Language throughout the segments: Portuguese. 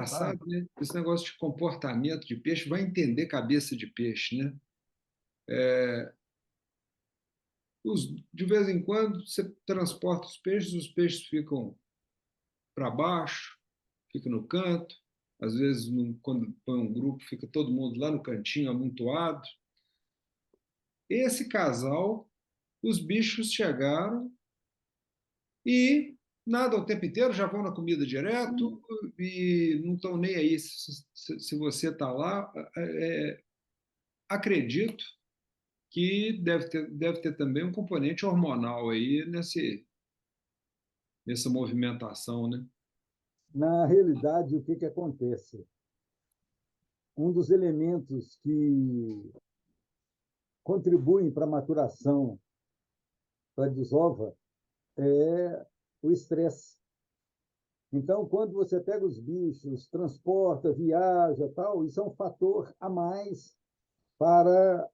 engraçado, né? Esse negócio de comportamento de peixe, vai entender cabeça de peixe, né? De vez em quando você transporta os peixes ficam para baixo, ficam no canto, às vezes quando põe um grupo fica todo mundo lá no cantinho amontoado. Esse casal, os bichos chegaram e nada o tempo inteiro, já vão na comida direto e não estão nem aí se você está lá. Acredito que deve ter também um componente hormonal aí nessa movimentação, né? Na realidade, o que acontece? Um dos elementos que contribuem para a maturação da desova é o estresse. Então, quando você pega os bichos, transporta, viaja, tal, isso é um fator a mais para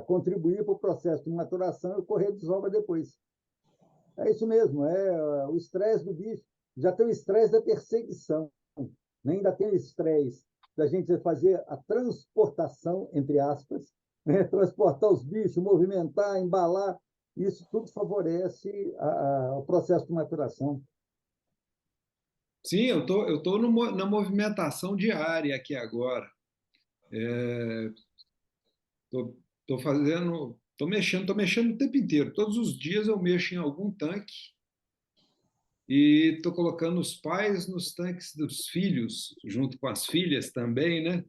contribuir para o processo de maturação e ocorrer desova depois. É isso mesmo, é o estresse do bicho. Já tem o estresse da perseguição, né? Ainda tem o estresse da gente fazer a transportação, entre aspas, né? Transportar os bichos, movimentar, embalar. Isso tudo favorece o processo de maturação. Sim, eu tô na movimentação diária aqui agora. Tô mexendo o tempo inteiro. Todos os dias eu mexo em algum tanque e tô colocando os pais nos tanques dos filhos, junto com as filhas também, né?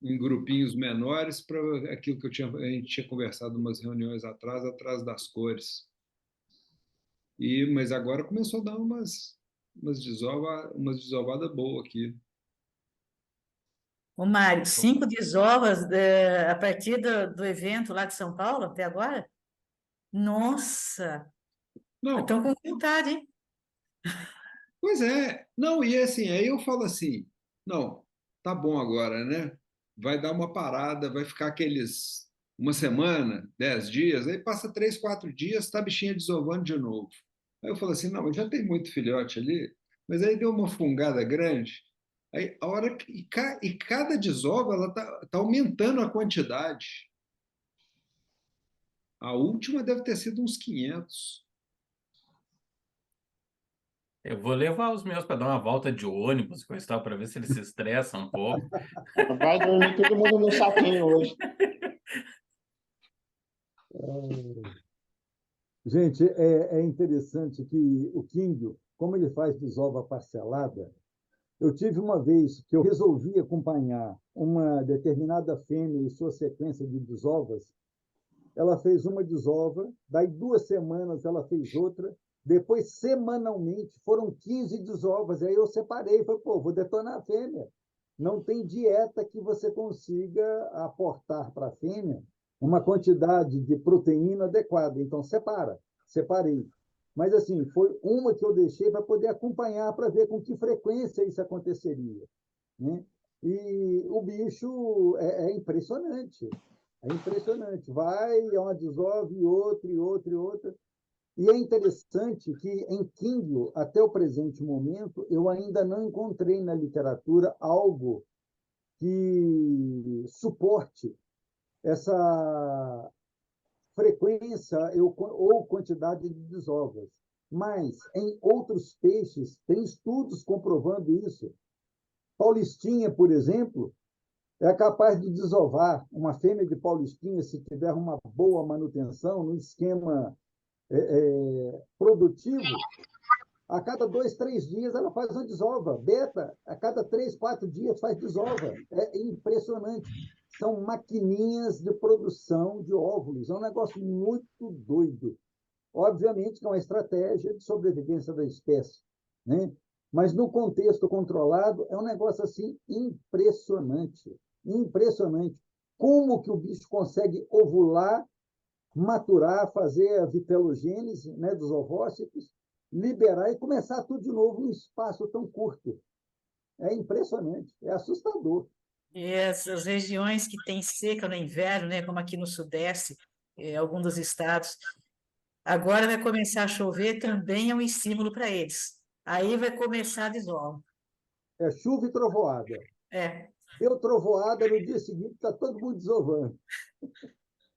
Em grupinhos menores, para aquilo que a gente tinha conversado umas reuniões atrás das cores. Mas agora começou a dar umas desovadas boas aqui. O Mário, 5 desovas a partir do evento lá de São Paulo até agora? Nossa, Não, estão com vontade, hein? pois é. Não, e assim, aí eu falo assim, não, tá bom agora, né? Vai dar uma parada, vai ficar uma semana, 10 dias, aí passa 3, 4 dias, tá a bichinha desovando de novo. Aí eu falo assim, não, mas já tem muito filhote ali, mas aí deu uma fungada grande. Aí a hora e cada desova ela tá aumentando a quantidade. A última deve ter sido uns 500. Eu vou levar os meus para dar uma volta de ônibus, coisa e tal, para ver se eles se estressam um pouco. Vai dormir todo mundo no saquinho hoje. Gente, é interessante que o Químbio, como ele faz desova parcelada, eu tive uma vez que eu resolvi acompanhar uma determinada fêmea e sua sequência de desovas. Ela fez uma desova, daí 2 semanas ela fez outra, depois, semanalmente, foram 15 desovas. Aí eu separei, falei, pô, vou detonar a fêmea. Não tem dieta que você consiga aportar para a fêmea uma quantidade de proteína adequada. Então, separei. Mas, assim, foi uma que eu deixei para poder acompanhar, para ver com que frequência isso aconteceria, né? E o bicho é impressionante. É impressionante. Vai, é uma desova, e outra, e outra, e outra. E é interessante que, em Kindle, até o presente momento, eu ainda não encontrei na literatura algo que suporte essa frequência ou quantidade de desovas. Mas, em outros peixes, tem estudos comprovando isso. Paulistinha, por exemplo, é capaz de desovar uma fêmea de paulistinha, se tiver uma boa manutenção, no esquema produtivo, a cada 2, 3 dias ela faz uma desova. Beta, a cada 3, 4 dias faz desova. É impressionante. São maquininhas de produção de óvulos. É um negócio muito doido. Obviamente que é uma estratégia de sobrevivência da espécie, né? Mas no contexto controlado é um negócio assim impressionante. Impressionante. Como que o bicho consegue ovular, maturar, fazer a vitelogênese, né, dos ovócitos, liberar e começar tudo de novo num espaço tão curto. É impressionante, é assustador. E as regiões que têm seca no inverno, né, como aqui no Sudeste, alguns dos estados, agora vai começar a chover, também é um estímulo para eles. Aí vai começar a desova. É chuva e trovoada. É, Deu trovoada, no dia seguinte está todo mundo desovando.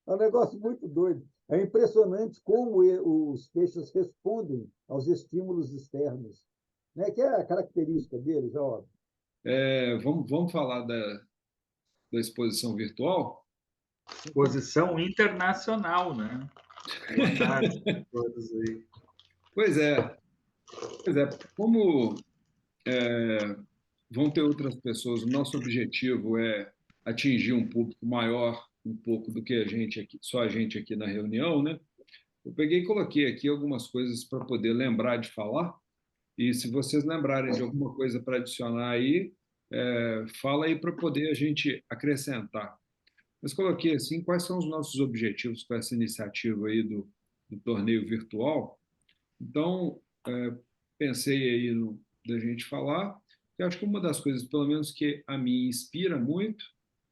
É um negócio muito doido. É impressionante como os peixes respondem aos estímulos externos, né? Que é a característica deles, ó. Vamos falar da exposição virtual? Exposição internacional, né? Boa tarde a todos aí. Pois é, como vão ter outras pessoas, o nosso objetivo é atingir um público maior um pouco do que a gente aqui, só a gente aqui na reunião, né? Eu peguei e coloquei aqui algumas coisas para poder lembrar de falar, e se vocês lembrarem de alguma coisa para adicionar aí, fala aí para poder a gente acrescentar. Mas coloquei assim, quais são os nossos objetivos com essa iniciativa aí do torneio virtual. Então, pensei aí da gente falar, eu acho que uma das coisas, pelo menos que a mim inspira muito,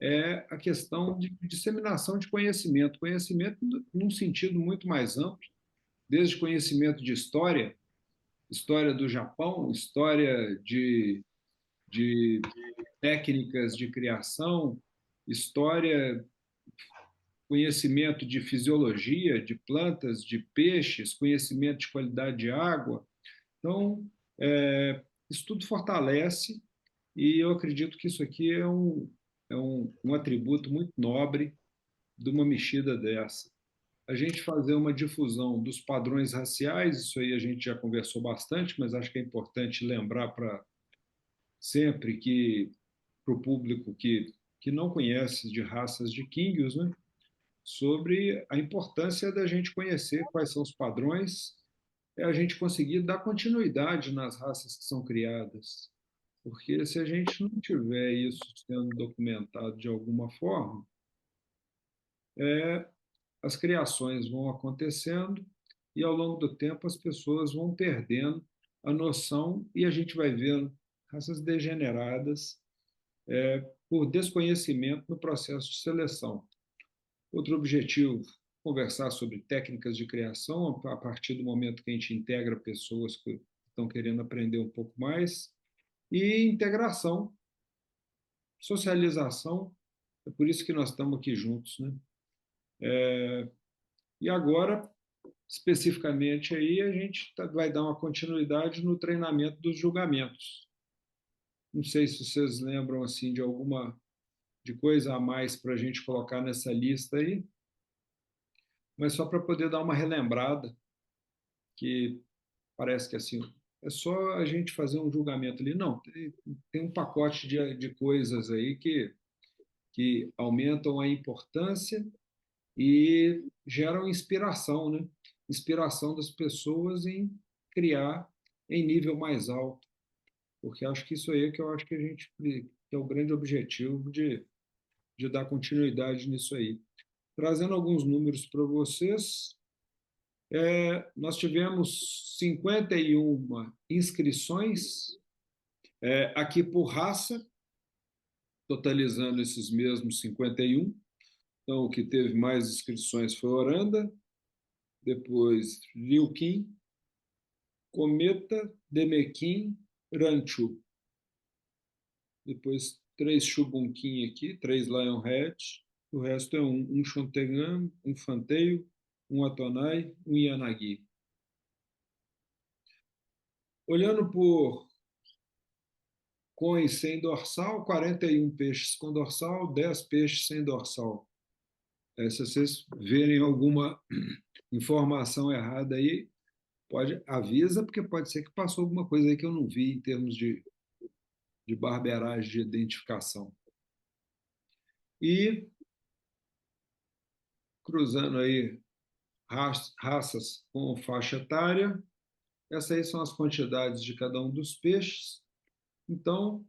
é a questão de disseminação de conhecimento num sentido muito mais amplo, desde conhecimento de história, história do Japão, história de técnicas de criação, história, conhecimento de fisiologia, de plantas, de peixes, conhecimento de qualidade de água. Então, isso tudo fortalece e eu acredito que isso aqui é um atributo muito nobre de uma mexida dessa. A gente fazer uma difusão dos padrões raciais, isso aí a gente já conversou bastante, mas acho que é importante lembrar para sempre que para o público que não conhece de raças de Kingios, né, sobre a importância da gente conhecer quais são os padrões, é a gente conseguir dar continuidade nas raças que são criadas. Porque se a gente não tiver isso sendo documentado de alguma forma, as criações vão acontecendo e ao longo do tempo as pessoas vão perdendo a noção e a gente vai vendo raças degeneradas por desconhecimento no processo de seleção. Outro objetivo, conversar sobre técnicas de criação a partir do momento que a gente integra pessoas que estão querendo aprender um pouco mais, e integração, socialização, é por isso que nós estamos aqui juntos, né? E agora, especificamente aí, a gente vai dar uma continuidade no treinamento dos julgamentos. Não sei se vocês lembram assim de coisa a mais para a gente colocar nessa lista aí, mas só para poder dar uma relembrada, que parece que assim, é só a gente fazer um julgamento ali. Não, tem um pacote de coisas aí que aumentam a importância e geram inspiração, né? Inspiração das pessoas em criar em nível mais alto, porque acho que isso aí é que eu acho que a gente que é o grande objetivo de dar continuidade nisso aí. Trazendo alguns números para vocês, nós tivemos 51 inscrições aqui por raça, totalizando esses mesmos 51. Então, o que teve mais inscrições foi Oranda, depois Liuquim, Cometa, Demequim, Ranchu. Depois 3 Chubunquim aqui, 3 Lionhead, o resto é um Chontegam, um Fanteio, um Atonai, um Yanagi. Olhando por coins sem dorsal, 41 peixes com dorsal, 10 peixes sem dorsal. Se vocês verem alguma informação errada aí, avisa, porque pode ser que passou alguma coisa aí que eu não vi em termos de barbeiragem de identificação. E cruzando aí raças com faixa etária, essas aí são as quantidades de cada um dos peixes. Então,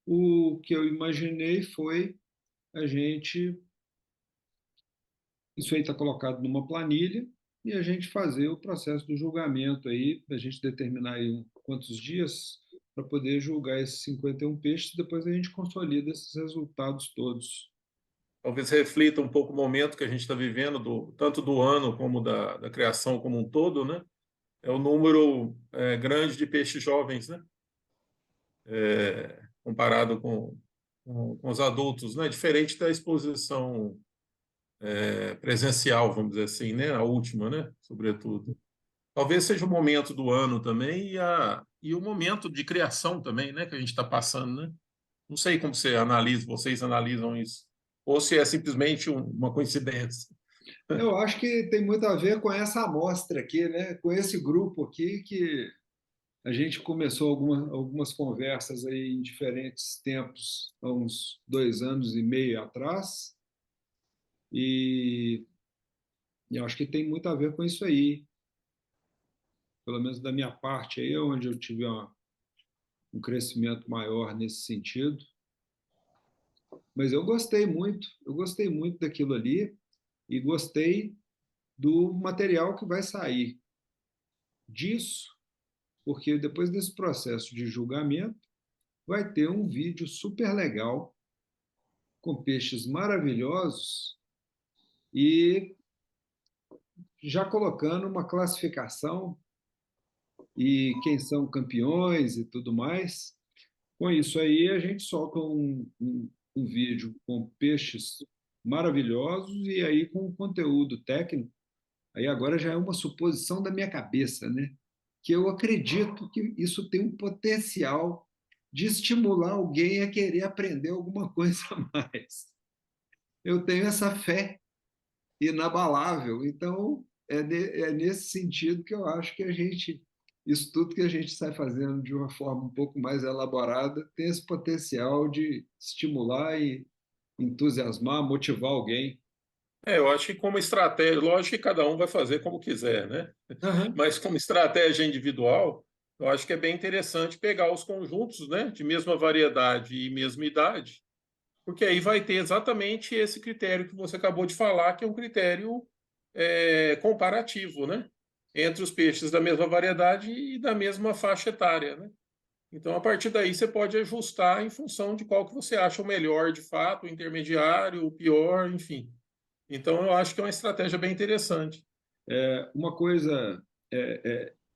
o que eu imaginei foi a gente... Isso aí está colocado numa planilha e a gente fazer o processo do julgamento aí, a gente determinar aí quantos dias para poder julgar esses 51 peixes, depois a gente consolida esses resultados todos. Talvez reflita um pouco o momento que a gente está vivendo, tanto do ano como da criação como um todo, né? É o número grande de peixes jovens, né? comparado com os adultos, né? Diferente da exposição presencial, vamos dizer assim, né? A última, né? Sobretudo. Talvez seja o momento do ano também e o momento de criação também, né? Que a gente está passando, né? Não sei como vocês analisam isso, ou se é simplesmente uma coincidência. Eu acho que tem muito a ver com essa amostra aqui, né? Com esse grupo aqui que a gente começou algumas conversas aí em diferentes tempos, há uns 2 anos e meio atrás, e, e eu acho que tem muito a ver com isso aí, pelo menos da minha parte aí, onde eu tive um crescimento maior nesse sentido. Mas eu gostei muito daquilo ali e gostei do material que vai sair disso, porque depois desse processo de julgamento, vai ter um vídeo super legal, com peixes maravilhosos e já colocando uma classificação e quem são campeões e tudo mais. Com isso aí, a gente solta um vídeo com peixes maravilhosos e aí com conteúdo técnico. Aí agora já é uma suposição da minha cabeça, né? Que eu acredito que isso tem um potencial de estimular alguém a querer aprender alguma coisa a mais. Eu tenho essa fé inabalável. Então, é nesse sentido que eu acho que isso tudo que a gente sai fazendo de uma forma um pouco mais elaborada, tem esse potencial de estimular e entusiasmar, motivar alguém. Eu acho que como estratégia, lógico que cada um vai fazer como quiser, né? Uhum. Mas como estratégia individual, eu acho que é bem interessante pegar os conjuntos, né, de mesma variedade e mesma idade, porque aí vai ter exatamente esse critério que você acabou de falar, que é um critério comparativo, né, entre os peixes da mesma variedade e da mesma faixa etária, né? Então, a partir daí, você pode ajustar em função de qual que você acha o melhor, de fato, o intermediário, o pior, enfim. Então, eu acho que é uma estratégia bem interessante. Uma coisa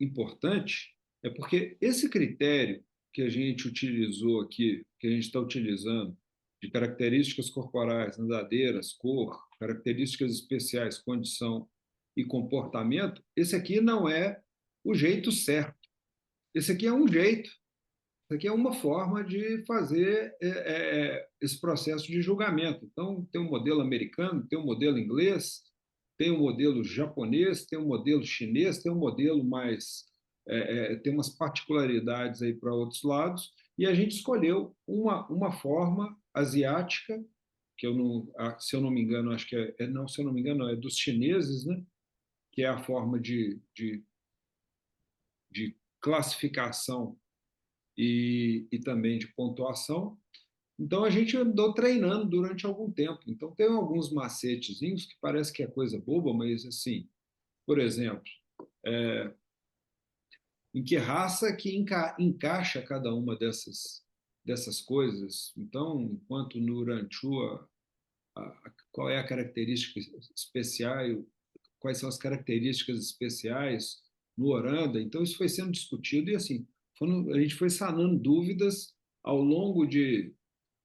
importante é porque esse critério que a gente utilizou aqui, que a gente está utilizando, de características corporais, nadadeiras, cor, características especiais, condição e comportamento, esse aqui não é o jeito certo. Esse aqui é um jeito, isso aqui é uma forma de fazer esse processo de julgamento. Então, tem um modelo americano, tem um modelo inglês, tem um modelo japonês, tem um modelo chinês, tem um modelo mais. Tem umas particularidades aí para outros lados, e a gente escolheu uma forma asiática, que eu não, se eu não me engano, acho que não, se eu não me engano, é dos chineses, né? Que é a forma de classificação e também de pontuação. Então a gente andou treinando durante algum tempo. Então tem alguns macetezinhos que parece que é coisa boba, mas assim, por exemplo, em que raça que encaixa cada uma dessas coisas. Então, enquanto no Uranchu, qual é a característica especial, quais são as características especiais no Oranda. Então isso foi sendo discutido e assim, a gente foi sanando dúvidas ao longo de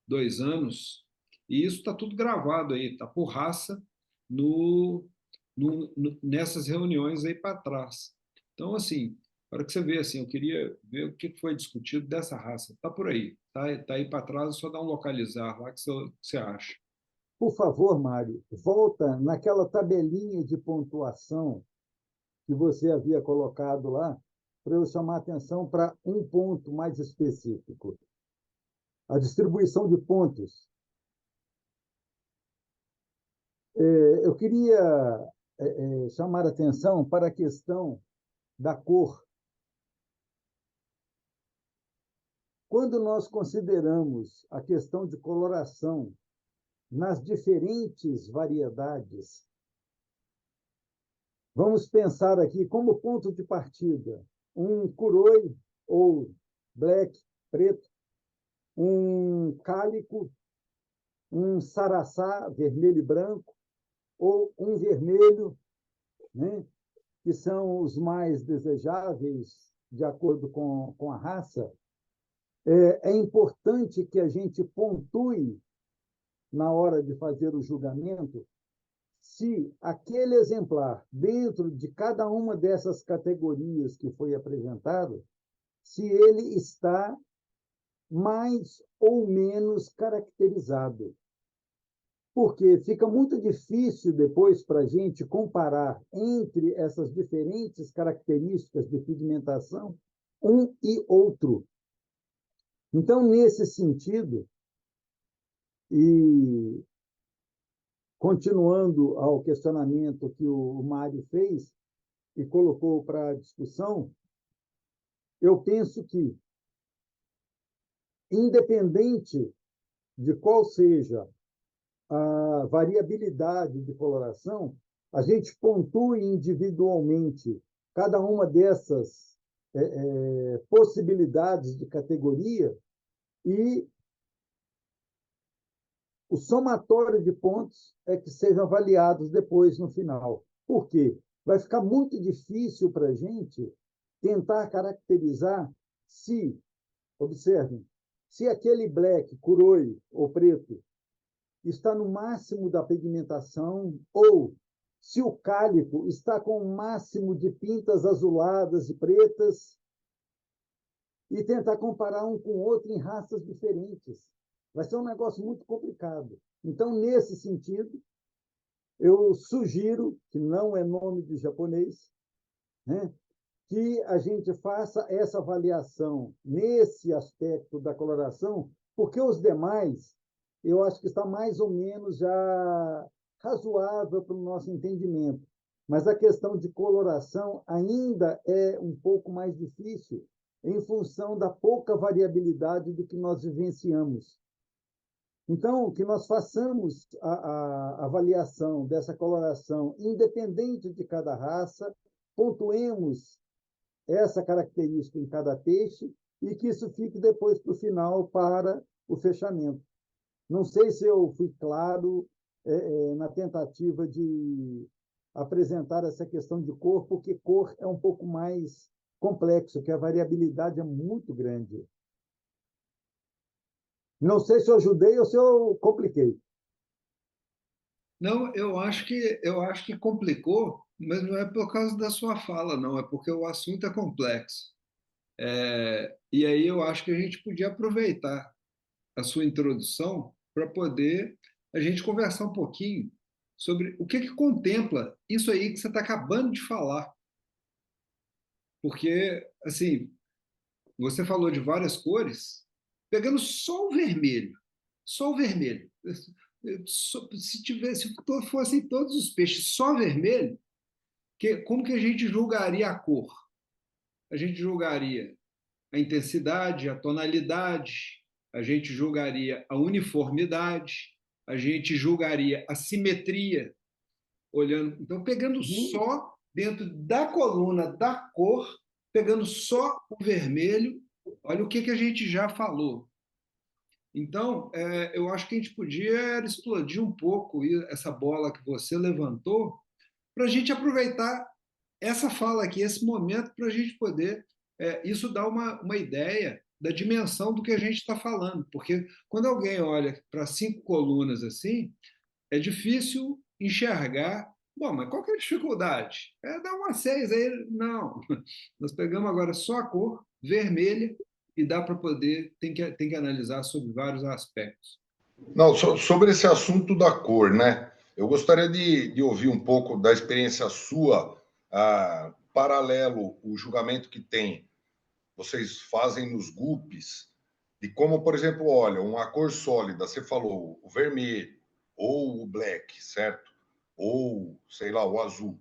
2 anos, e isso está tudo gravado aí, está por raça nessas reuniões aí para trás. Então, assim, para que você vê, assim, eu queria ver o que foi discutido dessa raça. Está por aí, tá aí para trás, é só dar um localizar lá que você acha. Por favor, Mário, volta naquela tabelinha de pontuação que você havia colocado lá, para eu chamar a atenção para um ponto mais específico. A distribuição de pontos. Eu queria chamar a atenção para a questão da cor. Quando nós consideramos a questão de coloração nas diferentes variedades, vamos pensar aqui como ponto de partida um curoi ou black, preto, um cálico, um saraçá, vermelho e branco, ou um vermelho, né, que são os mais desejáveis de acordo com a raça. É importante que a gente pontue, na hora de fazer o julgamento, se aquele exemplar, dentro de cada uma dessas categorias que foi apresentado, se ele está mais ou menos caracterizado. Porque fica muito difícil depois para a gente comparar entre essas diferentes características de pigmentação um e outro. Então, nesse sentido, e continuando ao questionamento que o Mário fez e colocou para discussão, eu penso que, independente de qual seja a variabilidade de coloração, a gente pontue individualmente cada uma dessas possibilidades de categoria e o somatório de pontos é que sejam avaliados depois no final. Por quê? Vai ficar muito difícil para a gente tentar caracterizar se, observem, se aquele black, curoi ou preto está no máximo da pigmentação ou se o cálico está com o máximo de pintas azuladas e pretas e tentar comparar um com o outro em raças diferentes. Vai ser um negócio muito complicado. Então, nesse sentido, eu sugiro, que não é nome de japonês, né, que a gente faça essa avaliação nesse aspecto da coloração, porque os demais, eu acho que está mais ou menos já razoável para o nosso entendimento. Mas a questão de coloração ainda é um pouco mais difícil em função da pouca variabilidade do que nós vivenciamos. Então, que nós façamos a avaliação dessa coloração independente de cada raça, pontuemos essa característica em cada peixe e que isso fique depois para o final para o fechamento. Não sei se eu fui claro na tentativa de apresentar essa questão de cor, porque cor é um pouco mais complexo, que a variabilidade é muito grande. Não sei se eu ajudei ou se eu compliquei. Não, eu acho que complicou, mas não é por causa da sua fala, não, é porque o assunto é complexo. E aí eu acho que a gente podia aproveitar a sua introdução para poder a gente conversar um pouquinho sobre o que contempla isso aí que você está acabando de falar. Porque, assim, você falou de várias cores, pegando só o vermelho. Se tivesse, se fossem todos os peixes só vermelho, como que a gente julgaria a cor? A gente julgaria a intensidade, a tonalidade, a gente julgaria a uniformidade, a gente julgaria a simetria, olhando. Então, pegando só dentro da coluna da cor, pegando só o vermelho, olha o que a gente já falou. Então, eu acho que a gente podia explodir um pouco essa bola que você levantou, para a gente aproveitar essa fala aqui, esse momento, para a gente poder. Isso dá uma ideia da dimensão do que a gente está falando, porque quando alguém olha para 5 colunas assim, é difícil enxergar. Bom, mas qual que é a dificuldade? Dar uma 6 aí. Não. Nós pegamos agora só a cor vermelha e dá para poder, tem que analisar sobre vários aspectos. Não, sobre esse assunto da cor, né? Eu gostaria de ouvir um pouco da experiência sua, paralelo o julgamento que vocês fazem nos GUPs, de como, por exemplo, olha, uma cor sólida, você falou o vermelho, ou o black, certo? Ou, sei lá, o azul.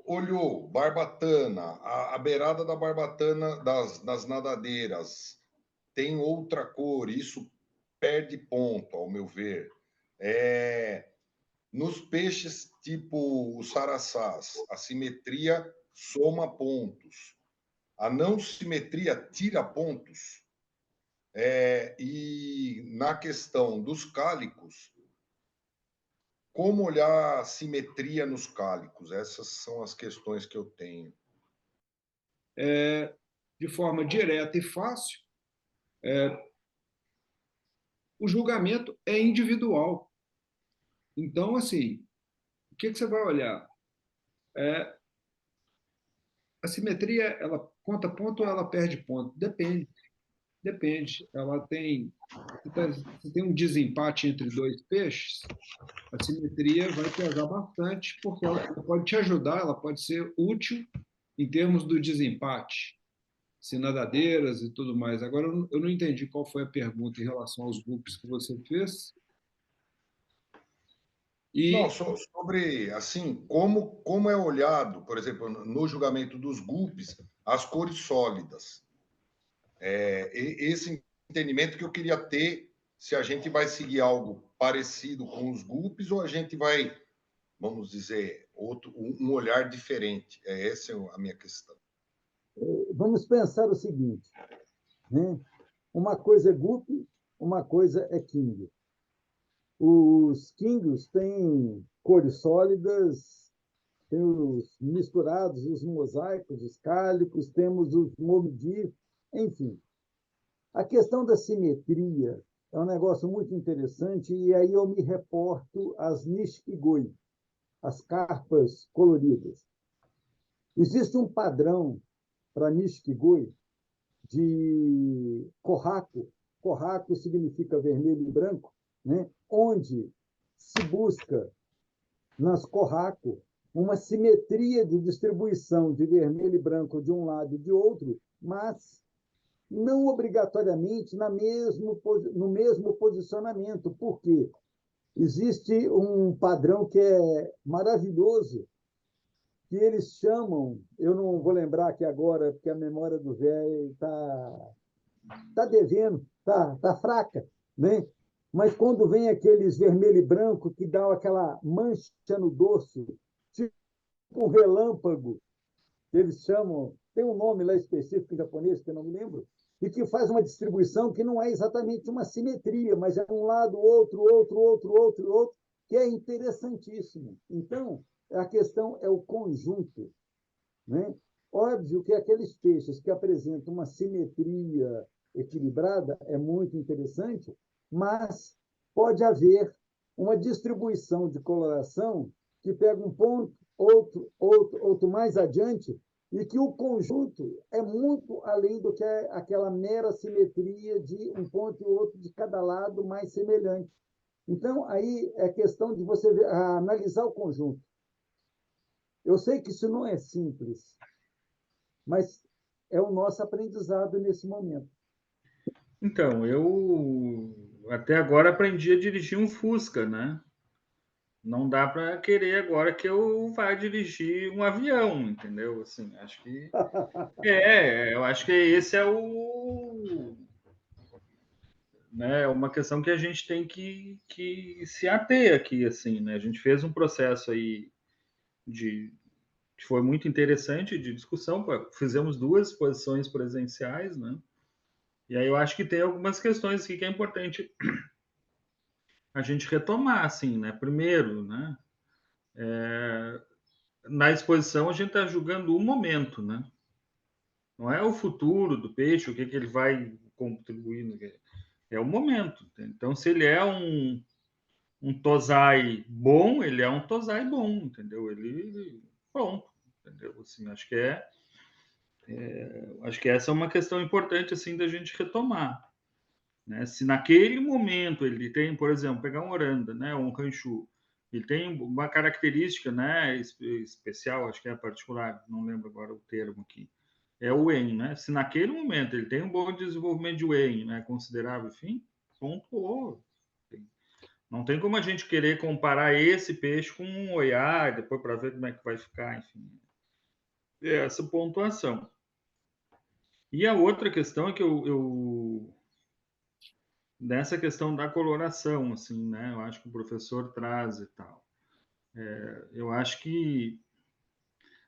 Olhou, barbatana, a beirada da barbatana das nadadeiras tem outra cor, isso perde ponto, ao meu ver. Nos peixes tipo os saraçás, a simetria soma pontos. A não simetria tira pontos. E na questão dos cálicos, como olhar a simetria nos cálicos? Essas são as questões que eu tenho. de forma direta e fácil, o julgamento é individual. Então, assim, o que você vai olhar? A simetria, ela conta ponto ou ela perde ponto? Depende. Depende. Ela tem. Se tem um desempate entre dois peixes, a simetria vai pesar bastante, porque ela pode te ajudar, ela pode ser útil em termos do desempate, se nadadeiras e tudo mais. Agora, eu não entendi qual foi a pergunta em relação aos grupos que você fez. Não, E sobre assim, como é olhado, por exemplo, no julgamento dos GUPs, as cores sólidas. Esse entendimento que eu queria ter, se a gente vai seguir algo parecido com os GUPs ou a gente vai, vamos dizer, um olhar diferente. Essa é a minha questão. Vamos pensar o seguinte, né? Uma coisa é GUP, uma coisa é King. Os Kings têm cores sólidas, tem os misturados, os mosaicos, os cálicos, temos os momidi, enfim. A questão da simetria é um negócio muito interessante, e aí eu me reporto às nishikigoi, as carpas coloridas. Existe um padrão para nishikigoi de Kohaku. Kohaku significa vermelho e branco, né? Onde se busca nas Kohaku uma simetria de distribuição de vermelho e branco de um lado e de outro, mas não obrigatoriamente no mesmo posicionamento. Por quê? Existe um padrão que é maravilhoso, que eles chamam, eu não vou lembrar aqui agora, porque a memória do velho tá devendo, tá fraca, né? Mas quando vem aqueles vermelho e branco que dá aquela mancha no dorso, tipo um relâmpago, que eles chamam, tem um nome lá específico em japonês que eu não me lembro, e que faz uma distribuição que não é exatamente uma simetria, mas é um lado, outro, que é interessantíssimo. Então, a questão é o conjunto, né? Óbvio que aqueles peixes que apresentam uma simetria equilibrada é muito interessante, mas pode haver uma distribuição de coloração que pega um ponto, outro mais adiante, e que o conjunto é muito além do que é aquela mera simetria de um ponto e outro de cada lado mais semelhante. Então, aí é questão de você analisar o conjunto. Eu sei que isso não é simples, mas é o nosso aprendizado nesse momento. Então, eu até agora aprendi a dirigir um Fusca, né? Não dá para querer agora que eu vá dirigir um avião, entendeu? Assim, acho que eu acho que esse é o, né, uma questão que a gente tem que se ater aqui, assim, né? A gente fez um processo aí que foi muito interessante de discussão, fizemos 2 exposições presenciais, né? E aí eu acho que tem algumas questões aqui que é importante a gente retomar, assim, né? Primeiro, né? Na exposição a gente está julgando o momento, né? Não é o futuro do peixe, o que ele vai contribuir, é o momento. Então, se ele é um tosai bom, ele é um tosai bom, entendeu? Ele pronto, entendeu? Assim, acho que essa é uma questão importante assim da gente retomar, né? Se naquele momento ele tem, por exemplo, pegar um oranda, né, um ranchu, ele tem uma característica, né, especial, acho que é particular, não lembro agora o termo aqui, é o Wen, né? Se naquele momento ele tem um bom desenvolvimento de Wen, né, considerável, enfim, pontuou. Não tem como a gente querer comparar esse peixe com um oiá, depois para ver como é que vai ficar, enfim. É essa pontuação. E a outra questão é que nessa questão da coloração, assim, né? Eu acho que o professor traz e tal. Eu acho que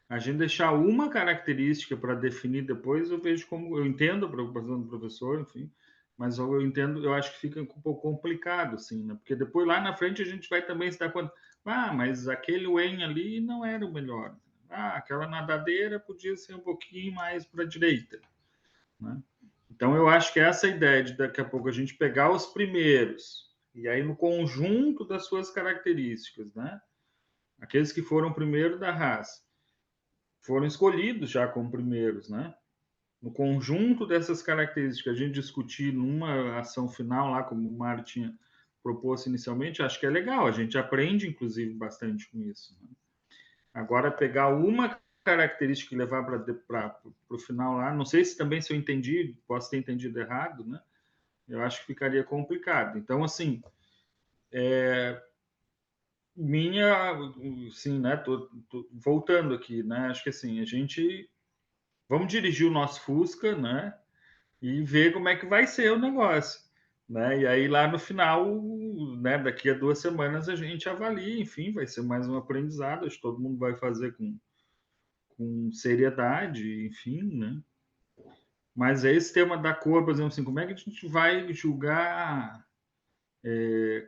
a gente deixar uma característica para definir depois, eu vejo como eu entendo a preocupação do professor, enfim, mas eu entendo, eu acho que fica um pouco complicado, assim, né? Porque depois lá na frente a gente vai também se dar conta, mas aquele Wen ali não era o melhor. Aquela nadadeira podia ser um pouquinho mais para a direita. né? Então, eu acho que essa ideia de daqui a pouco a gente pegar os primeiros, e aí no conjunto das suas características, né? Aqueles que foram primeiro da raça, foram escolhidos já como primeiros, né? No conjunto dessas características, a gente discutir numa ação final lá, como o Mário tinha proposto inicialmente, acho que é legal, a gente aprende, inclusive, bastante com isso, né? Agora, pegar uma característica e levar para o final lá, não sei se também se eu entendi, posso ter entendido errado, né? Eu acho que ficaria complicado. Então, assim, sim, né? Tô voltando aqui, né? Acho que assim, a gente vamos dirigir o nosso Fusca, né? E ver como é que vai ser o negócio, né? E aí lá no final, né? Daqui a 2 semanas a gente avalia, enfim, vai ser mais um aprendizado. Acho que todo mundo vai fazer com seriedade, enfim, né? Mas é esse tema da cor, por exemplo, assim, como é que a gente vai julgar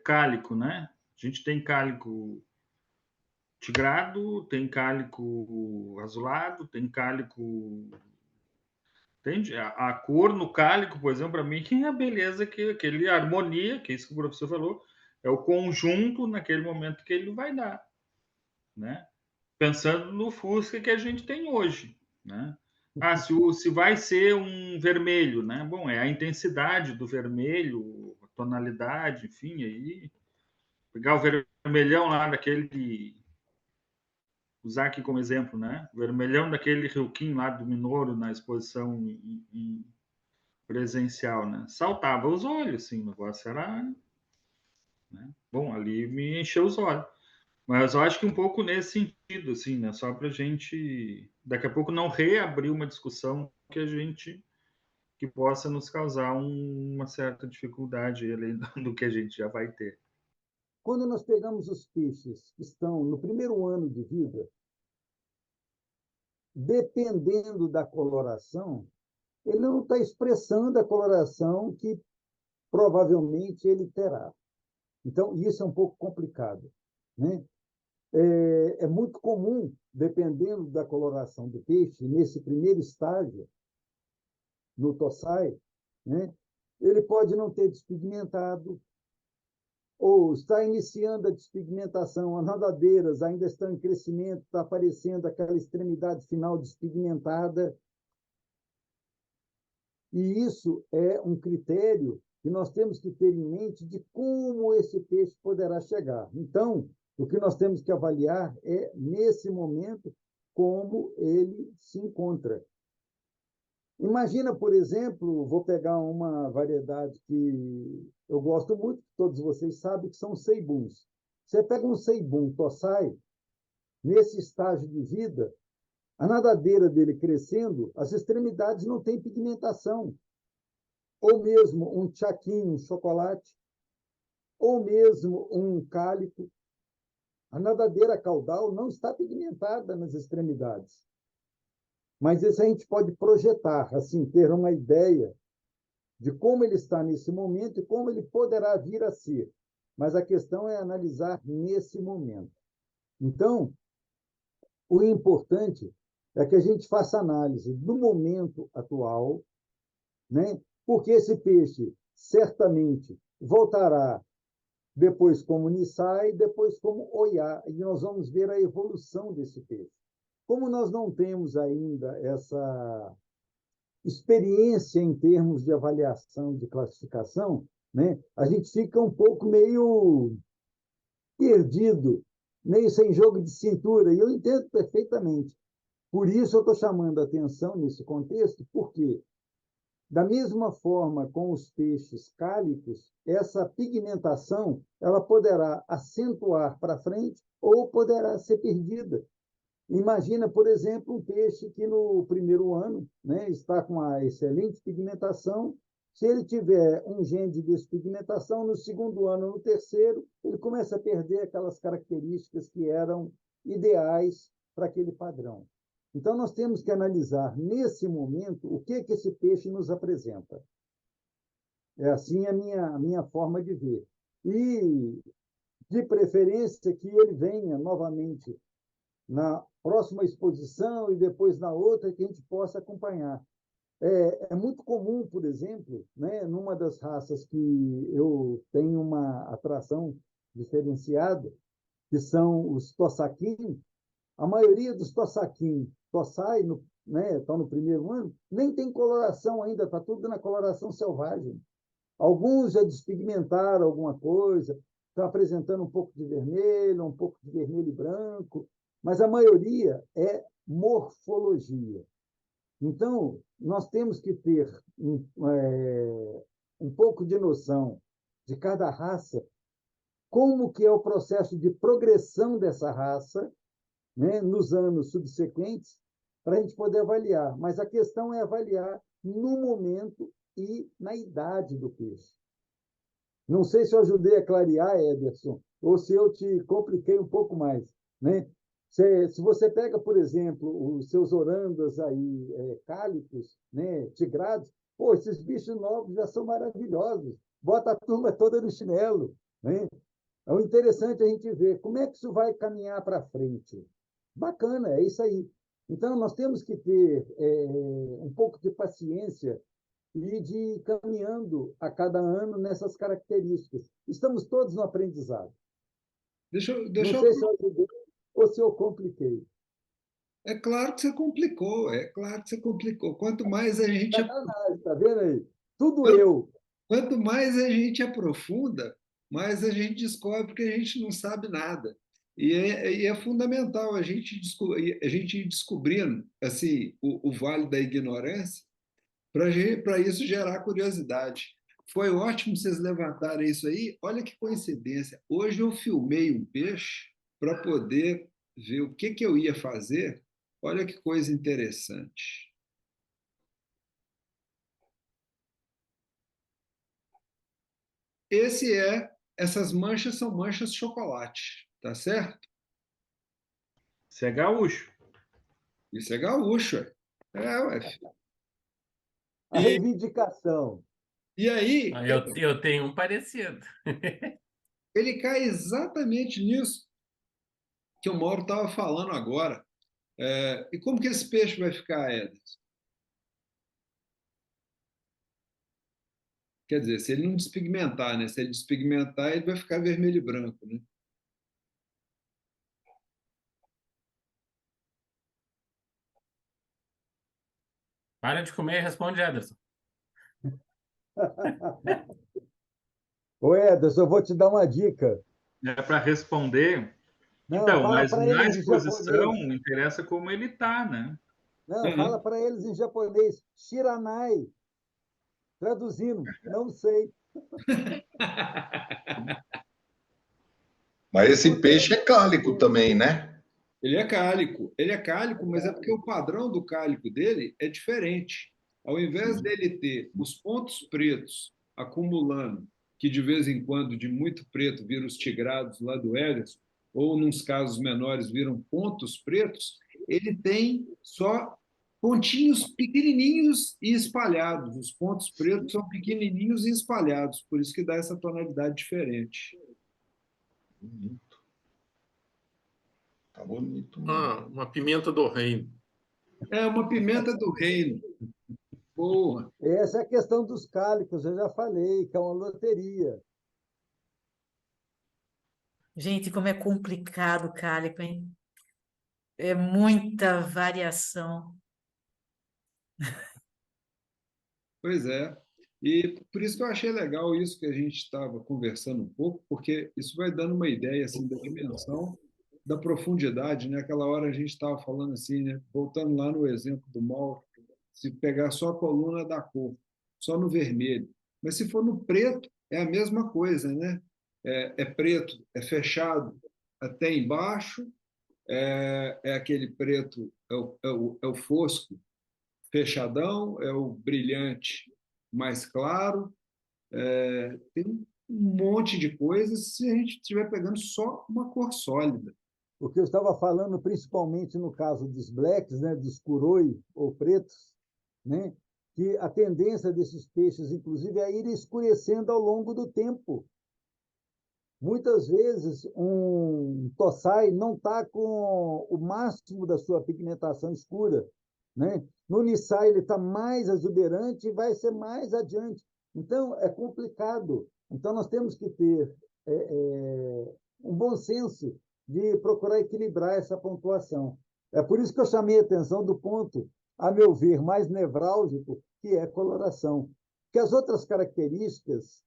cálico, né? A gente tem cálico tigrado, tem cálico azulado, tem cálico. Entende? A cor no cálico, por exemplo, para mim, é a beleza, aquele harmonia, que é isso que o professor falou, é o conjunto naquele momento que ele vai dar, né? Pensando no Fusca que a gente tem hoje, né? Ah, se vai ser um vermelho, né? Bom, é a intensidade do vermelho, a tonalidade, enfim, aí pegar o vermelhão lá daquele, usar aqui como exemplo, né? O vermelhão daquele Ryukin lá do Minoru na exposição presencial, né? Saltava os olhos, assim, o negócio era, né? Bom, ali me encheu os olhos. Mas eu acho que um pouco nesse sentido, assim, né? Só para a gente, daqui a pouco, não reabrir uma discussão que possa nos causar uma certa dificuldade além do que a gente já vai ter. Quando nós pegamos os peixes que estão no primeiro ano de vida, dependendo da coloração, ele não está expressando a coloração que provavelmente ele terá. Então, isso é um pouco complicado, né? É muito comum, dependendo da coloração do peixe, nesse primeiro estágio, no tossai, né? Ele pode não ter despigmentado, ou está iniciando a despigmentação, as nadadeiras ainda estão em crescimento, está aparecendo aquela extremidade final despigmentada. E isso é um critério que nós temos que ter em mente de como esse peixe poderá chegar. Então, o que nós temos que avaliar é, nesse momento, como ele se encontra. Imagina, por exemplo, vou pegar uma variedade que eu gosto muito, todos vocês sabem, que são os ceibuns. Você pega um ceibum tossai, nesse estágio de vida, a nadadeira dele crescendo, as extremidades não têm pigmentação. Ou mesmo um chaquinho, um chocolate, ou mesmo um cálico. A nadadeira caudal não está pigmentada nas extremidades. Mas isso a gente pode projetar, assim, ter uma ideia de como ele está nesse momento e como ele poderá vir a ser. Mas a questão é analisar nesse momento. Então, o importante é que a gente faça análise do momento atual, né? Porque esse peixe certamente voltará depois como Nissai, depois como Oiá, e nós vamos ver a evolução desse peixe. Como nós não temos ainda essa experiência em termos de avaliação, de classificação, né? A gente fica um pouco meio perdido, meio sem jogo de cintura, e eu entendo perfeitamente. Por isso eu estou chamando a atenção nesse contexto, porque, da mesma forma com os peixes cálicos, essa pigmentação ela poderá acentuar para frente ou poderá ser perdida. Imagina, por exemplo, um peixe que no primeiro ano, né, está com uma excelente pigmentação. Se ele tiver um gene de despigmentação, no segundo ano, no terceiro, ele começa a perder aquelas características que eram ideais para aquele padrão. Então, nós temos que analisar, nesse momento, o que esse peixe nos apresenta. É assim a minha forma de ver. E, de preferência, que ele venha novamente na próxima exposição e depois na outra, que a gente possa acompanhar. É muito comum, por exemplo, né, numa das raças que eu tenho uma atração diferenciada, que são os Tossaquim. A maioria dos Tossaquim, Tossai, né, estão no primeiro ano, nem tem coloração ainda, está tudo na coloração selvagem. Alguns já despigmentaram alguma coisa, estão apresentando um pouco de vermelho, um pouco de vermelho e branco, mas a maioria é morfologia. Então, nós temos que ter um pouco de noção de cada raça, como que é o processo de progressão dessa raça, né, nos anos subsequentes, para a gente poder avaliar. Mas a questão é avaliar no momento e na idade do peixe. Não sei se eu ajudei a clarear, Ederson, ou se eu te compliquei um pouco mais, né? Se você pega, por exemplo, os seus orandas aí, cálicos, né, tigrados, pô, esses bichos novos já são maravilhosos. Bota a turma toda no chinelo, né? É o interessante a gente ver como é que isso vai caminhar para frente. Bacana, é isso aí. Então, nós temos que ter um pouco de paciência e de ir caminhando a cada ano nessas características. Estamos todos no aprendizado. Não sei se eu ajudei ou se eu compliquei. É claro que você complicou, é claro que você complicou. Quanto mais a gente, Tá vendo aí? Tudo eu. quanto mais a gente aprofunda, mais a gente descobre que a gente não sabe nada. E é fundamental a gente ir descobrindo assim, o vale da ignorância para isso gerar curiosidade. Foi ótimo vocês levantarem isso aí. Olha que coincidência. Hoje eu filmei um peixe para poder ver o que eu ia fazer. Olha que coisa interessante. Essas manchas são manchas de chocolate, tá certo? Isso é gaúcho. Isso é gaúcho. Ué. A reivindicação. E aí, Eu tenho um parecido. ele cai exatamente nisso que o Mauro estava falando agora. E como que esse peixe vai ficar, Ederson? Quer dizer, se ele não despigmentar, né? Se ele despigmentar, ele vai ficar vermelho e branco, né? Para de comer e responde, Ederson. Ô, Ederson, eu vou te dar uma dica. É para responder. Não, Então, fala mas para na eles em exposição japonês. interessa como ele está, né? Não, fala Uhum. para eles em japonês. Shiranai. Traduzindo, não sei. Mas esse peixe é cálico também, né? Ele é cálico, mas é porque o padrão do cálico dele é diferente. Ao invés dele ter os pontos pretos acumulando, que de vez em quando de muito preto viram os tigrados lá do Ederson, ou nos casos menores viram pontos pretos, ele tem só pontinhos pequenininhos e espalhados. Os pontos pretos são pequenininhos e espalhados, por isso que dá essa tonalidade diferente. Bonito. Tá bonito. Uma pimenta do reino. É uma pimenta do reino. Boa. Essa é a questão dos cálicos, eu já falei, que é uma loteria. Gente, como é complicado o cálico, hein? É muita variação. Pois é. E por isso que eu achei legal isso que a gente estava conversando um pouco, porque isso vai dando uma ideia assim da dimensão, da profundidade, né? Aquela hora a gente estava falando assim, né? Voltando lá no exemplo do Mauro, se pegar só a coluna da cor, só no vermelho, mas se for no preto é a mesma coisa, né? É preto, é fechado até embaixo, é aquele preto, é o fosco fechadão, é o brilhante mais claro, tem um monte de coisas se a gente estiver pegando só uma cor sólida. O que eu estava falando, principalmente no caso dos blacks, né, dos curoi ou pretos, né, que a tendência desses peixes, inclusive, é ir escurecendo ao longo do tempo. Muitas vezes, um tossai não está com o máximo da sua pigmentação escura, né? No Unissai ele está mais exuberante e vai ser mais adiante. Então, é complicado. Então, nós temos que ter um bom senso de procurar equilibrar essa pontuação. É por isso que eu chamei a atenção do ponto, a meu ver, mais nevrálgico, que é coloração. Porque as outras características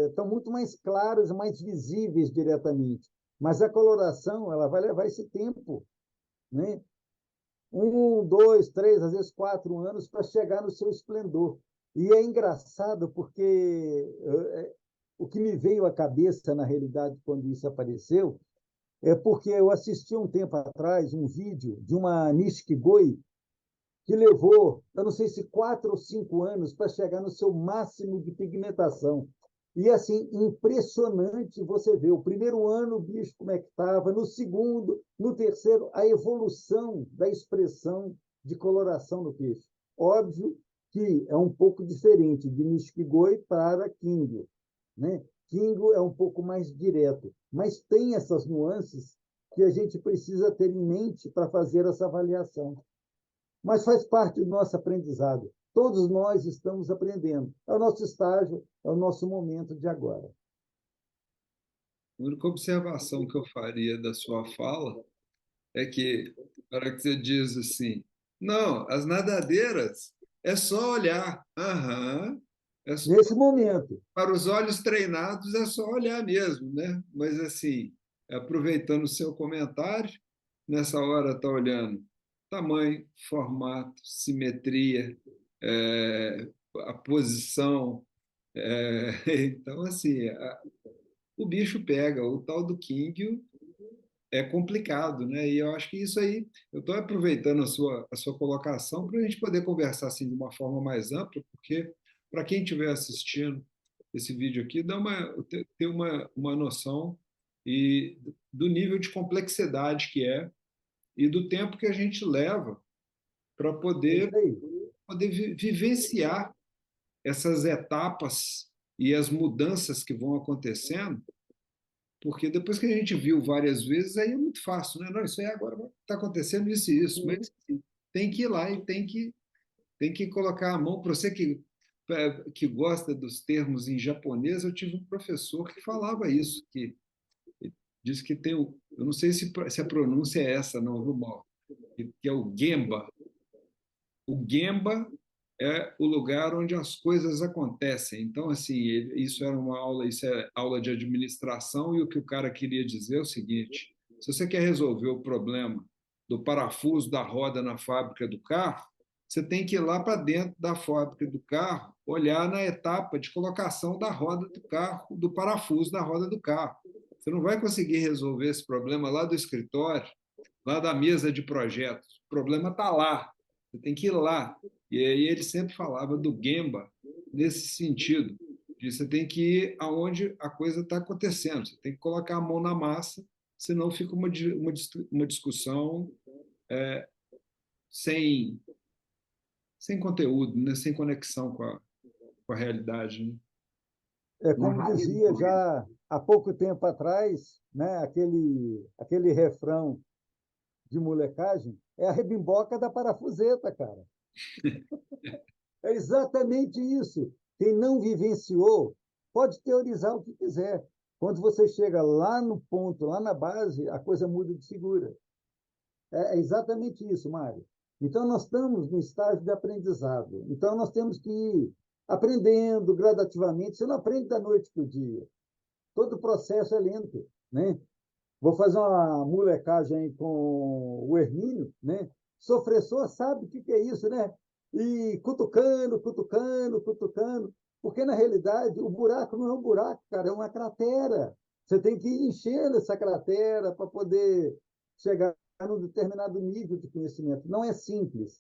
estão muito mais claras, mais visíveis diretamente. Mas a coloração ela vai levar esse tempo, né? 1, 2, 3, às vezes 4 anos para chegar no seu esplendor. E é engraçado porque o que me veio à cabeça, na realidade, quando isso apareceu, é porque eu assisti um tempo atrás um vídeo de uma Nishiki Goi que levou, eu não sei se 4 ou 5 anos para chegar no seu máximo de pigmentação. E, assim, impressionante você ver o primeiro ano o bicho como é que estava, no segundo, no terceiro, a evolução da expressão de coloração do peixe. Óbvio que é um pouco diferente de Nishiki Goi para Kingyo, né? Kingyo é um pouco mais direto, mas tem essas nuances que a gente precisa ter em mente para fazer essa avaliação. Mas faz parte do nosso aprendizado. Todos nós estamos aprendendo. É o nosso estágio, é o nosso momento de agora. A única observação que eu faria da sua fala é que, na hora que você diz assim, não, as nadadeiras é só olhar. Aham, é só, Nesse momento, para os olhos treinados é só olhar mesmo, né? Mas, assim, aproveitando o seu comentário, nessa hora está olhando tamanho, formato, simetria, é, a posição. Então, assim, o bicho pega. O tal do King é complicado, né? E eu acho que isso aí, eu estou aproveitando a sua colocação para a gente poder conversar assim de uma forma mais ampla, porque para quem estiver assistindo esse vídeo aqui, ter uma noção e do nível de complexidade que é e do tempo que a gente leva para é isso aí. poder vivenciar essas etapas e as mudanças que vão acontecendo, porque depois que a gente viu várias vezes, aí é muito fácil, né? Não, isso aí agora está acontecendo isso e isso, mas assim, tem que ir lá e tem que colocar a mão. Para você que gosta dos termos em japonês, eu tive um professor que falava isso, que diz que tem o, eu não sei se a pronúncia é essa, não, viu, Mal? Que é o Gemba. O Gemba é o lugar onde as coisas acontecem. Então, assim, isso era uma aula, isso é aula de administração, e o que o cara queria dizer é o seguinte: se você quer resolver o problema do parafuso da roda na fábrica do carro, você tem que ir lá para dentro da fábrica do carro, olhar na etapa de colocação da roda do carro, do parafuso da roda do carro. Você não vai conseguir resolver esse problema lá do escritório, lá da mesa de projetos. O problema está lá. Você tem que ir lá. E aí ele sempre falava do Gemba nesse sentido, de você tem que ir aonde a coisa está acontecendo, você tem que colocar a mão na massa, senão fica uma discussão sem, sem conteúdo, né? Sem conexão com a realidade. Né? Como dizia já há pouco tempo atrás, né, aquele refrão de molecagem, é a rebimboca da parafuseta, cara. É exatamente isso. Quem não vivenciou pode teorizar o que quiser. Quando você chega lá no ponto, lá na base, a coisa muda de figura. É exatamente isso, Mário. Então, nós estamos no estágio de aprendizado. Então, nós temos que ir aprendendo gradativamente. Você não aprende da noite para o dia. Todo o processo é lento, né? Vou fazer uma molecagem com o Hermínio, né? Sofressor sabe o que é isso, né? E cutucando, cutucando, cutucando. Porque, na realidade, o buraco não é um buraco, cara, é uma cratera. Você tem que ir enchendo essa cratera para poder chegar num determinado nível de conhecimento. Não é simples.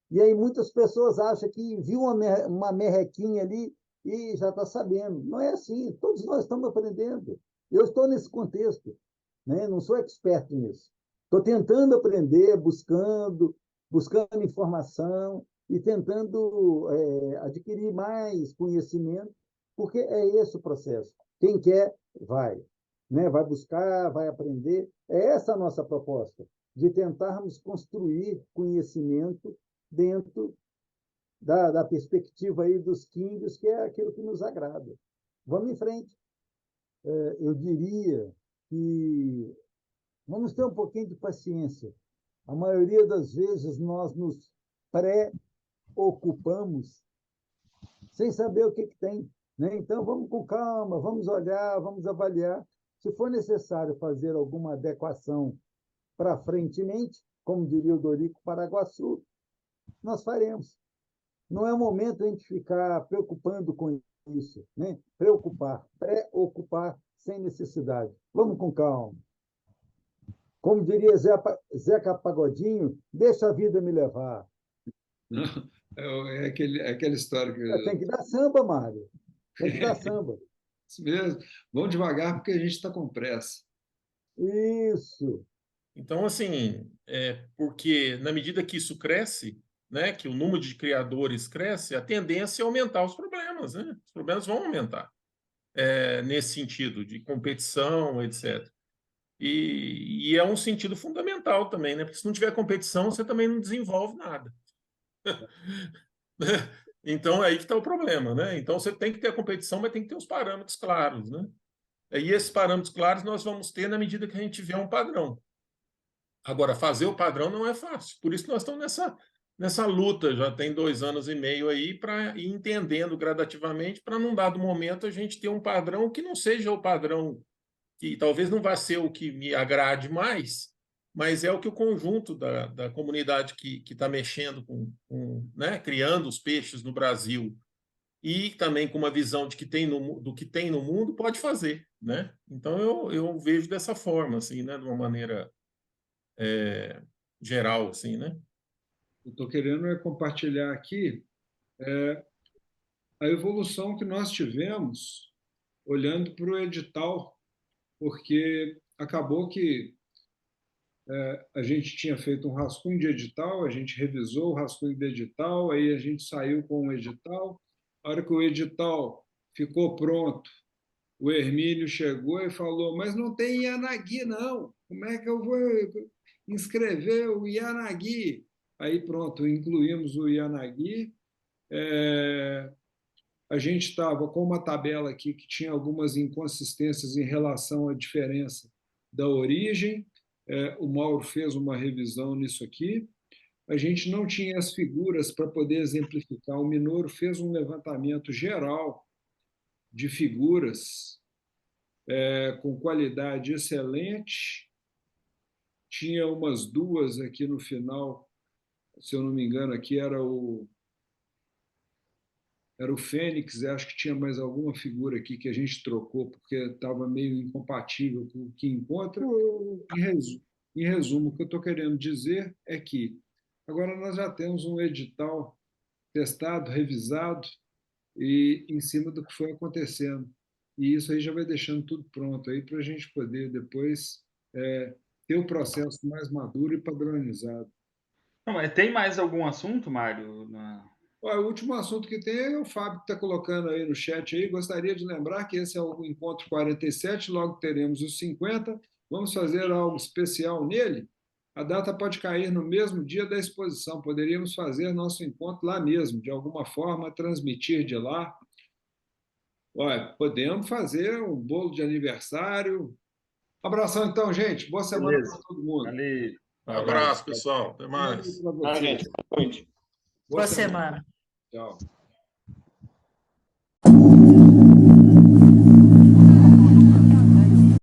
E aí muitas pessoas acham que viu uma merrequinha ali e já está sabendo. Não é assim. Todos nós estamos aprendendo. Eu estou nesse contexto, né? Não sou expert nisso. Estou tentando aprender, buscando informação e tentando adquirir mais conhecimento, porque é esse o processo. Quem quer, vai. Né? Vai buscar, vai aprender. É essa a nossa proposta. de tentarmos construir conhecimento dentro da perspectiva aí dos químicos, que é aquilo que nos agrada. Vamos em frente. Eu diria que vamos ter um pouquinho de paciência. A maioria das vezes nós nos preocupamos sem saber o que tem, né? Então, vamos com calma, vamos olhar, vamos avaliar. Se for necessário fazer alguma adequação para frentemente, como diria o Dorico Paraguaçu, nós faremos. Não é o momento de a gente ficar preocupando com isso, né? Preocupar sem necessidade. Vamos com calma. Como diria Zeca Pagodinho, deixa a vida me levar. Não, aquela história que... Tem que dar samba, Mário. Tem que dar samba. Isso mesmo. Vamos devagar, porque a gente está com pressa. Isso. Então, assim, porque na medida que isso cresce, né, que o número de criadores cresce, a tendência é aumentar os problemas, né? Os problemas vão aumentar nesse sentido de competição, etc. E é um sentido fundamental também, né? Porque se não tiver competição, você também não desenvolve nada. Então, aí que está o problema, né? Então, você tem que ter a competição, mas tem que ter os parâmetros claros, né? E esses parâmetros claros nós vamos ter na medida que a gente tiver um padrão. Agora, fazer o padrão não é fácil. Por isso que nós estamos nessa luta, já tem 2 anos e meio aí, para ir entendendo gradativamente, para num dado momento a gente ter um padrão que não seja o padrão, que talvez não vá ser o que me agrade mais, mas é o que o conjunto da comunidade que está mexendo né, criando os peixes no Brasil e também com uma visão do que tem no mundo pode fazer, né? Então eu vejo dessa forma, assim, né, de uma maneira geral, assim, né? Eu estou querendo compartilhar aqui a evolução que nós tivemos olhando para o edital, porque acabou que a gente tinha feito um rascunho de edital, a gente revisou o rascunho de edital, aí a gente saiu com o edital. A hora que o edital ficou pronto, o Hermínio chegou e falou: mas não tem Yanagui, não. Como é que eu vou inscrever o Yanagui? Aí pronto, incluímos o Yanagui. A gente estava com uma tabela aqui que tinha algumas inconsistências em relação à diferença da origem. O Mauro fez uma revisão nisso aqui. A gente não tinha as figuras para poder exemplificar. O Minoro fez um levantamento geral de figuras com qualidade excelente. Tinha umas 2 aqui no final, se eu não me engano, aqui era o Fênix, acho que tinha mais alguma figura aqui que a gente trocou, porque estava meio incompatível com o que encontra. Em resumo, o que eu estou querendo dizer é que agora nós já temos um edital testado, revisado, e em cima do que foi acontecendo. E isso aí já vai deixando tudo pronto aí para a gente poder depois ter o processo mais maduro e padronizado. Não, mas tem mais algum assunto, Mário? O último assunto que tem é o Fábio que está colocando aí no chat aí. Gostaria de lembrar que esse é o encontro 47, logo teremos os 50. Vamos fazer algo especial nele? A data pode cair no mesmo dia da exposição. Poderíamos fazer nosso encontro lá mesmo, de alguma forma, transmitir de lá. Olha, podemos fazer um bolo de aniversário. Um abração, então, gente. Boa semana para todo mundo. Valeu. Um abraço, pessoal. Até mais. Boa gente. Boa noite. Boa semana. Tchau.